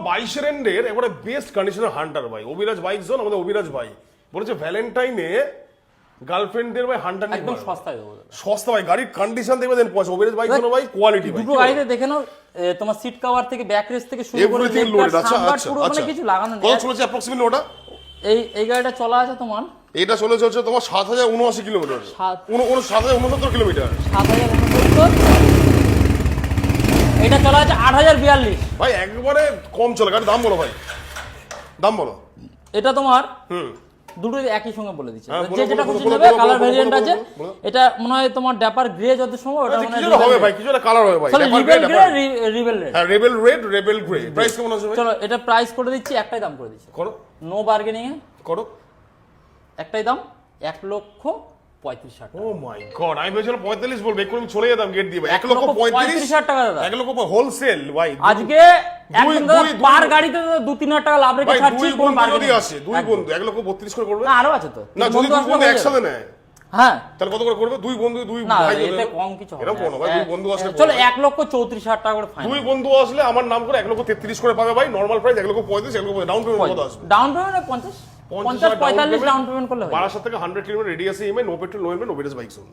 22 এন্ডের একবারে বেস্ট কন্ডিশনের হান্টার ভাই, অভিরাজ বাইক জোন, আমাদের অভিরাজ ভাই বলেছে ভ্যালেন্টাইনে গার্লফ্রেন্ডদের ভাই হান্টার নিয়ে একদম সস্তায় দেবো সস্তা ভাই, গাড়ির কন্ডিশন দেখবে দেন পয়সা, অভিরাজ বাইক জোন ভাই কোয়ালিটি ভাই, দুটো গাড়িতে দেখে নাও তোমার সিট কভার থেকে ব্যাক রেস্ট থেকে শুরু করে এভরিথিং লোডেড। আচ্ছা আচ্ছা পুরো মানে কিছু লাগানো নেই। কত চলেছে অ্যাপ্রক্সিমেটলি ওটা? এই গাড়িটা চলা আছে তোমার, এটা চলেছে হচ্ছে তোমার 7079 কিলোমিটার, 7069 কিলোমিটার। 7069, এটা চলা আছে 8042 ভাই একবারে কম চলে, গাড়ির দাম বলো ভাই, দাম বলো। এটা তোমার দুটো একই সঙ্গে বলে দিচ্ছে, যে যেটা খুশি নেবে। কালার ভেরিয়েন্ট আছে, এটা মনে হয় তোমার ড্যাপার গ্রে যত সময় ওটা মনে হয় হবে ভাই, কিছু একটা কালার হবে ভাই, রিবেল গ্রে, রিবেল রেড। হ্যাঁ rebel red, rebel grey. Price কেমন আছে ভাই? চলো এটা প্রাইস করে দিচ্ছি, একটাই দাম করে দিচ্ছি, করো নো বার্গেনিং এ করো, একটাই দাম 1,35,000 টাকা। ও মাই গড, আমি ভেবেছিলাম 45 বলবে, এক্ষুনি চলে যেতাম গেট দিয়ে। 1,35,000 টাকা দাদা, 1 লক্ষ হোলসেল ভাই। আজকে একদম দাদা পার গাড়িতে 2-3 টাকা লাভ রেখে ছাড়ছি। দুই কোন বন্ধু যদি বার্গেনিং আসে, দুই বন্ধু 1,32,000 করে করবে না, আরো আছে তো না? যদি দুই বন্ধু একসাথে নেয় হ্যাঁ, তাহলে কত করে করবে? দুই বন্ধু দুই না ভাই, এতে কম কিছু হবে এরকম না। কোনো ভাই, দুই বন্ধু আসলে চলো 1,34,000 টাকা করে ফাইনাল। দুই বন্ধু আসলে আমার নাম করে 1,33,000 করে পাবে ভাই। নরমাল প্রাইস 1,35,000, 1,35,000 ডাউন পেমেন্ট কত আসবে? ডাউন পেমেন্ট 50-45 ডাউন পেমেন্ট করলে হয়। বারাসাত থেকে 100 কিলোমিটার রেডিয়াসে EMI, no petrol no helmet, no bike zone.